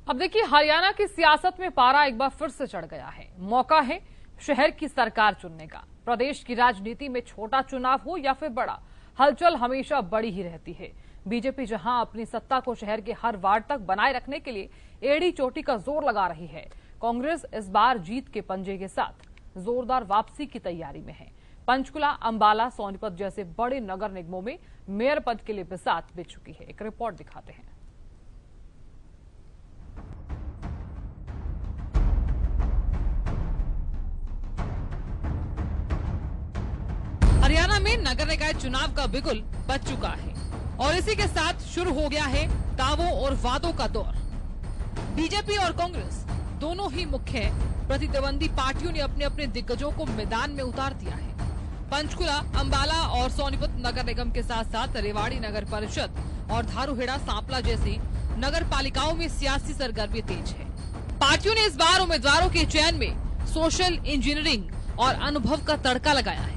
अब देखिए, हरियाणा की सियासत में पारा एक बार फिर से चढ़ गया है। मौका है शहर की सरकार चुनने का। प्रदेश की राजनीति में छोटा चुनाव हो या फिर बड़ा, हलचल हमेशा बड़ी ही रहती है। बीजेपी जहां अपनी सत्ता को शहर के हर वार्ड तक बनाए रखने के लिए एड़ी चोटी का जोर लगा रही है, कांग्रेस इस बार जीत के पंजे के साथ जोरदार वापसी की तैयारी में है। पंचकुला, अंबाला, सोनीपत जैसे बड़े नगर निगमों में मेयर पद के लिए बिसात बिछ चुकी है। एक रिपोर्ट दिखाते हैं। हरियाणा में नगर निकाय चुनाव का बिगुल बज चुका है और इसी के साथ शुरू हो गया है दावों और वादों का दौर। बीजेपी और कांग्रेस दोनों ही मुख्य प्रतिद्वंदी पार्टियों ने अपने अपने दिग्गजों को मैदान में उतार दिया है। पंचकुला, अंबाला और सोनीपत नगर निगम के साथ साथ रेवाड़ी नगर परिषद और धारूहेड़ा, सांपला जैसी नगर पालिकाओं में सियासी सरगर्मी तेज है। पार्टियों ने इस बार उम्मीदवारों के चयन में सोशल इंजीनियरिंग और अनुभव का तड़का लगाया है।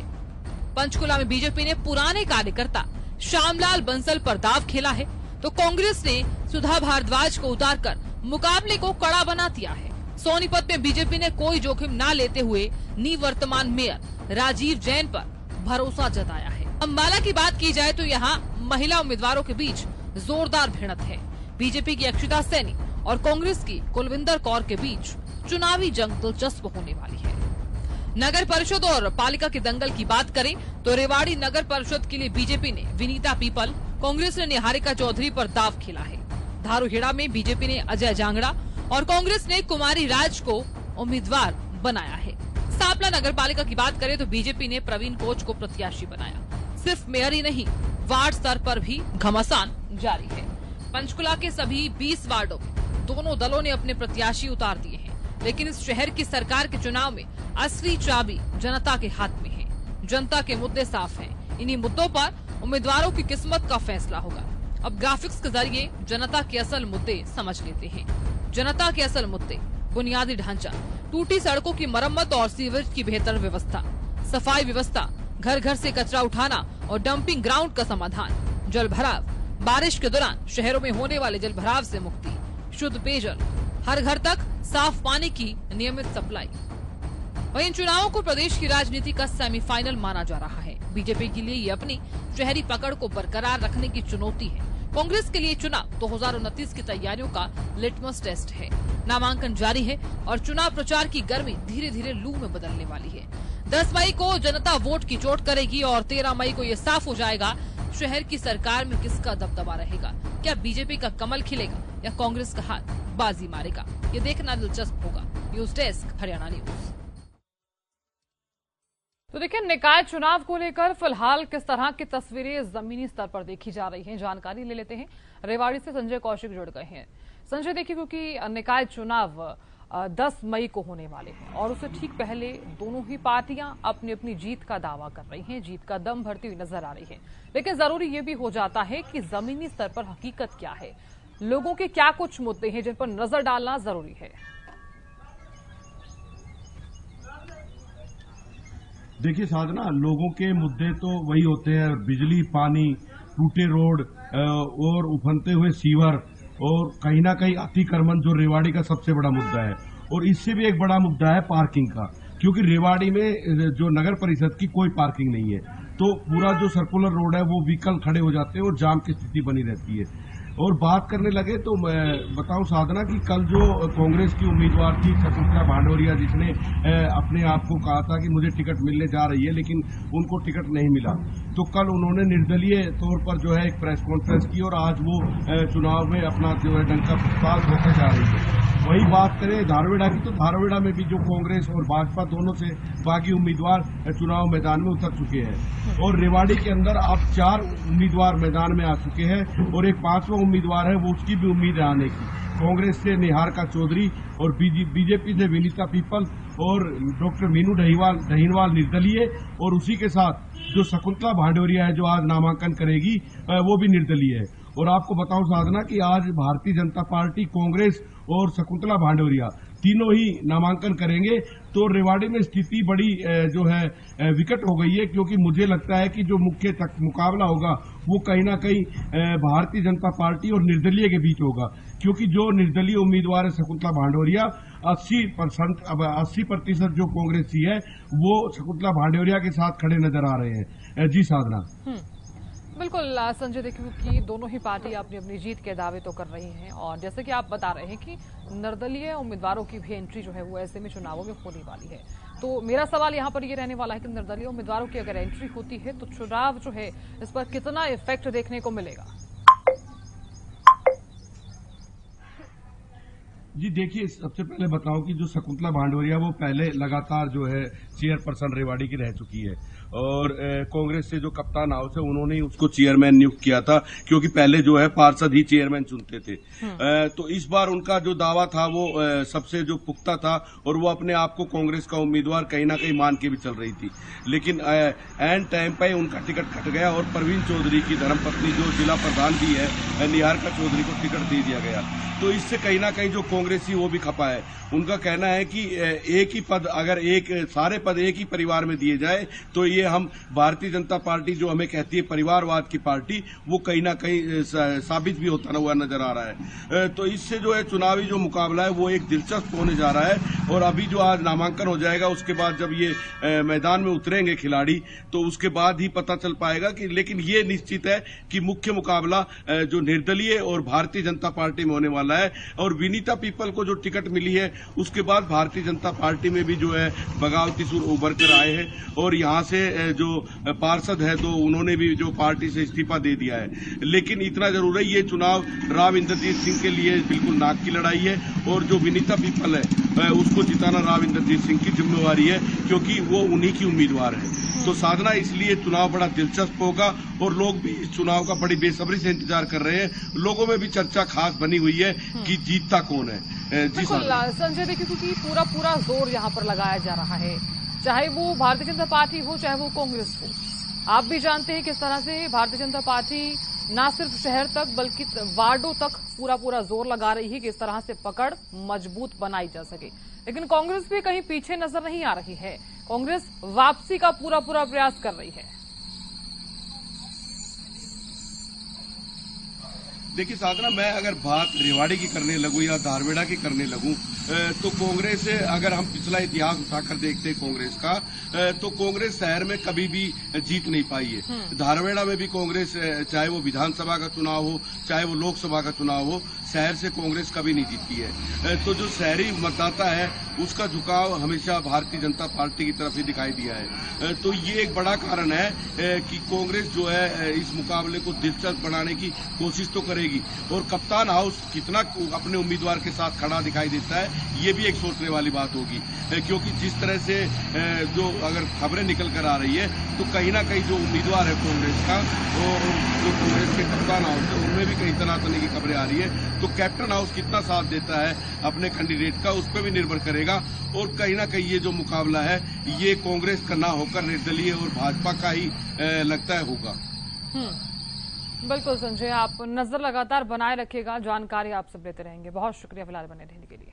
पंचकुला में बीजेपी ने पुराने कार्यकर्ता श्यामलाल बंसल पर दाव खेला है, तो कांग्रेस ने सुधा भारद्वाज को उतारकर मुकाबले को कड़ा बना दिया है। सोनीपत में बीजेपी ने कोई जोखिम न लेते हुए निवर्तमान मेयर राजीव जैन पर भरोसा जताया है। अंबाला की बात की जाए तो यहाँ महिला उम्मीदवारों के बीच जोरदार भिड़ंत है। बीजेपी की अक्षिता सैनी और कांग्रेस की कुलविंदर कौर के बीच चुनावी जंग दिलचस्प होने वाली है। नगर परिषद और पालिका के दंगल की बात करें तो रेवाड़ी नगर परिषद के लिए बीजेपी ने विनीता पीपल, कांग्रेस ने निहारिका चौधरी पर दाव खेला है। धारूहेड़ा में बीजेपी ने अजय जांगड़ा और कांग्रेस ने कुमारी राज को उम्मीदवार बनाया है। सांपला नगर पालिका की बात करें तो बीजेपी ने प्रवीण कोच को प्रत्याशी बनाया। सिर्फ मेयर ही नहीं, वार्ड स्तर पर भी घमासान जारी है। पंचकुला के सभी 20 वार्डों में दोनों दलों ने अपने प्रत्याशी उतार दिए हैं, लेकिन इस शहर की सरकार के चुनाव में असली चाबी जनता के हाथ में है। जनता के मुद्दे साफ हैं। इन्हीं मुद्दों पर उम्मीदवारों की किस्मत का फैसला होगा। अब ग्राफिक्स के जरिए जनता के असल मुद्दे समझ लेते हैं। जनता के असल मुद्दे: बुनियादी ढांचा, टूटी सड़कों की मरम्मत और सीवरेज की बेहतर व्यवस्था, सफाई व्यवस्था, घर घर से कचरा उठाना और डंपिंग ग्राउंड का समाधान, जल भराव, बारिश के दौरान शहरों में होने वाले जल भराव से मुक्ति, शुद्ध पेयजल, हर घर तक साफ पानी की नियमित सप्लाई। वहीं इन चुनावों को प्रदेश की राजनीति का सेमीफाइनल माना जा रहा है। बीजेपी के लिए ये अपनी शहरी पकड़ को बरकरार रखने की चुनौती है। कांग्रेस के लिए चुनाव 2029 की तैयारियों का लिटमस टेस्ट है। नामांकन जारी है और चुनाव प्रचार की गर्मी धीरे धीरे लू में बदलने वाली है। 10 मई को जनता वोट की चोट करेगी और 13 मई को ये साफ हो जाएगा शहर की सरकार में किसका दबदबा रहेगा। क्या बीजेपी का कमल खिलेगा या कांग्रेस का हाथ बाजी मारेगा? ये देखना दिलचस्प होगा। News desk, Haryana news. तो देखिए, निकाय चुनाव को लेकर फिलहाल किस तरह की तस्वीरें जमीनी स्तर पर देखी जा रही हैं, जानकारी ले लेते हैं। रेवाड़ी से संजय कौशिक जुड़ गए हैं। संजय, देखिए, क्योंकि निकाय चुनाव 10 मई को होने वाले हैं और उससे ठीक पहले दोनों ही पार्टियां अपनी अपनी जीत का दावा कर रही हैं, जीत का दम भरती हुई नजर आ रही है। लेकिन जरूरी ये भी हो जाता है कि जमीनी स्तर पर हकीकत क्या है, लोगों के क्या कुछ मुद्दे हैं जिन पर नजर डालना जरूरी है। देखिए साधना, लोगों के मुद्दे तो वही होते हैं: बिजली, पानी, टूटे रोड और उफनते हुए सीवर और कहीं ना कहीं अतिक्रमण, जो रेवाड़ी का सबसे बड़ा मुद्दा है। और इससे भी एक बड़ा मुद्दा है पार्किंग का, क्योंकि रेवाड़ी में जो नगर परिषद की कोई पार्किंग नहीं है, तो पूरा जो सर्कुलर रोड है वो व्हीकल खड़े हो जाते हैं और जाम की स्थिति बनी रहती है। और बात करने लगे तो मैं बताऊं साधना कि कल जो कांग्रेस की उम्मीदवार थी शकुंतला भांडोरिया, जिसने अपने आप को कहा था कि मुझे टिकट मिलने जा रही है, लेकिन उनको टिकट नहीं मिला, तो कल उन्होंने निर्दलीय तौर पर जो है एक प्रेस कॉन्फ्रेंस की और आज वो चुनाव में अपना जो है डंका पुरस्कार होकर जा रही है। वही बात करें धारूहेड़ा की, तो धारूहेड़ा में भी जो कांग्रेस और भाजपा दोनों से बागी उम्मीदवार चुनाव मैदान में उतर चुके हैं और रेवाड़ी के अंदर अब 4 उम्मीदवार मैदान में आ चुके हैं और एक 5वां उम्मीदवार है, वो उसकी भी उम्मीद है आने की। कांग्रेस से निहारिका चौधरी और बीजेपी से विनीता पीपल और डॉक्टर मीनू दहीनवाल निर्दलीय, और उसी के साथ जो शकुंतला भांडोरिया है जो आज नामांकन करेगी वो भी निर्दलीय है। और आपको बताऊं साधना कि आज भारतीय जनता पार्टी, कांग्रेस और शकुंतला भांडोरिया तीनों ही नामांकन करेंगे, तो रेवाड़ी में स्थिति बड़ी जो है विकट हो गई है, क्योंकि मुझे लगता है कि जो मुख्य मुकाबला होगा वो कहीं ना कहीं भारतीय जनता पार्टी और निर्दलीय के बीच होगा, क्योंकि जो निर्दलीय उम्मीदवार है शकुंतला भांडोरिया 80% जो कांग्रेसी है वो शकुंतला भांडोरिया के साथ खड़े नजर आ रहे हैं। जी साधना। बिल्कुल संजय, देखिए कि दोनों ही पार्टी अपनी अपनी जीत के दावे तो कर रही हैं और जैसे कि आप बता रहे हैं कि निर्दलीय उम्मीदवारों की भी एंट्री जो है वो ऐसे में चुनावों में होने वाली है। तो मेरा सवाल यहाँ पर ये रहने वाला है कि निर्दलीय उम्मीदवारों की अगर एंट्री होती है तो चुनाव जो है इस पर कितना इफेक्ट देखने को मिलेगा? जी देखिए, सबसे पहले बताऊं कि जो शकुंतला भांडोरिया वो पहले लगातार जो है चेयरपर्सन रेवाड़ी की रह चुकी है और कांग्रेस से जो कप्तान हाउस है उन्होंने ही उसको चेयरमैन नियुक्त किया था, क्योंकि पहले जो है पार्षद ही चेयरमैन चुनते थे। तो इस बार उनका जो दावा था वो सबसे जो पुख्ता था और वो अपने आप को कांग्रेस का उम्मीदवार कहीं ना कहीं मान के भी चल रही थी, लेकिन एंड टाइम पे उनका टिकट कट गया और परवीन चौधरी की धर्मपत्नी जो जिला प्रधान भी है निहारिका चौधरी को टिकट दे दिया गया। तो इससे कहीं ना कहीं जो कांग्रेसी वो भी खपा है। उनका कहना है कि एक ही पद, अगर सारे पद एक ही परिवार में दिए जाए तो ये हम भारतीय जनता पार्टी जो हमें कहती है परिवारवाद की पार्टी, वो कहीं ना कहीं साबित भी होता हुआ नजर आ रहा है। तो इससे जो है चुनावी जो मुकाबला है वो एक दिलचस्प होने जा रहा है और अभी जो आज नामांकन हो जाएगा उसके बाद जब ये मैदान में उतरेंगे खिलाड़ी तो उसके बाद ही पता चल पाएगा कि, लेकिन ये निश्चित है कि मुख्य मुकाबला जो निर्दलीय और भारतीय जनता पार्टी में होने वाला है। और विनीता पीपल को जो टिकट मिली है उसके बाद भारतीय जनता पार्टी में भी जो है बगावती सुर उभर कर आए हैं और यहां से जो पार्षद है तो उन्होंने भी जो पार्टी से इस्तीफा दे दिया है। लेकिन इतना जरूर है ये चुनाव राव इंद्रजीत सिंह के लिए बिल्कुल नाक की लड़ाई है और जो विनीता पीपल है उसको जिताना राव इंद्रजीत सिंह की जिम्मेवारी है, क्योंकि वो उन्हीं की उम्मीदवार है। तो साधना, इसलिए चुनाव बड़ा दिलचस्प होगा और लोग भी इस चुनाव का बड़ी बेसब्री से इंतजार कर रहे हैं। लोगों में भी चर्चा खास बनी हुई है कि जीतता कौन है। जी संजय, देखिए क्योंकि पूरा जोर यहाँ पर लगाया जा रहा है, चाहे वो भारतीय जनता पार्टी हो चाहे वो कांग्रेस हो। आप भी जानते हैं किस तरह से भारतीय जनता पार्टी न सिर्फ शहर तक बल्कि वार्डों तक पूरा जोर लगा रही है कि इस तरह से पकड़ मजबूत बनाई जा सके। लेकिन कांग्रेस भी कहीं पीछे नजर नहीं आ रही है। कांग्रेस वापसी का पूरा प्रयास कर रही है। देखिए साधना, मैं अगर बात रेवाड़ी की करने लगूं या धारवेड़ा की करने लगूं तो कांग्रेस, अगर हम पिछला इतिहास उठाकर देखते हैं कांग्रेस का, तो कांग्रेस शहर में कभी भी जीत नहीं पाई है। धारवेड़ा में भी कांग्रेस, चाहे वो विधानसभा का चुनाव हो चाहे वो लोकसभा का चुनाव हो, शहर से कांग्रेस कभी नहीं जीती है। तो जो शहरी मतदाता है उसका झुकाव हमेशा भारतीय जनता पार्टी की तरफ ही दिखाई दिया है। तो ये एक बड़ा कारण है कि कांग्रेस जो है इस मुकाबले को दिलचस्प बनाने की कोशिश तो करेगी और कप्तान हाउस कितना अपने उम्मीदवार के साथ खड़ा दिखाई देता है ये भी एक सोचने वाली बात होगी, क्योंकि जिस तरह से जो अगर खबरें निकल कर आ रही है तो कहीं ना कहीं जो उम्मीदवार है कांग्रेस का और जो कांग्रेस के कप्तान हाउस है उनमें भी कई तरह की खबरें आ रही है। तो कैप्टन हाउस कितना साथ देता है अपने कैंडिडेट का उस पर भी निर्भर करेगा और कहीं ना कहीं ये जो मुकाबला है ये कांग्रेस का ना होकर निर्दलीय और भाजपा का ही लगता है होगा। बिल्कुल संजय, आप नजर लगातार बनाए रखिएगा, जानकारी आप सब लेते रहेंगे। बहुत शुक्रिया फिलहाल बने रहने के लिए।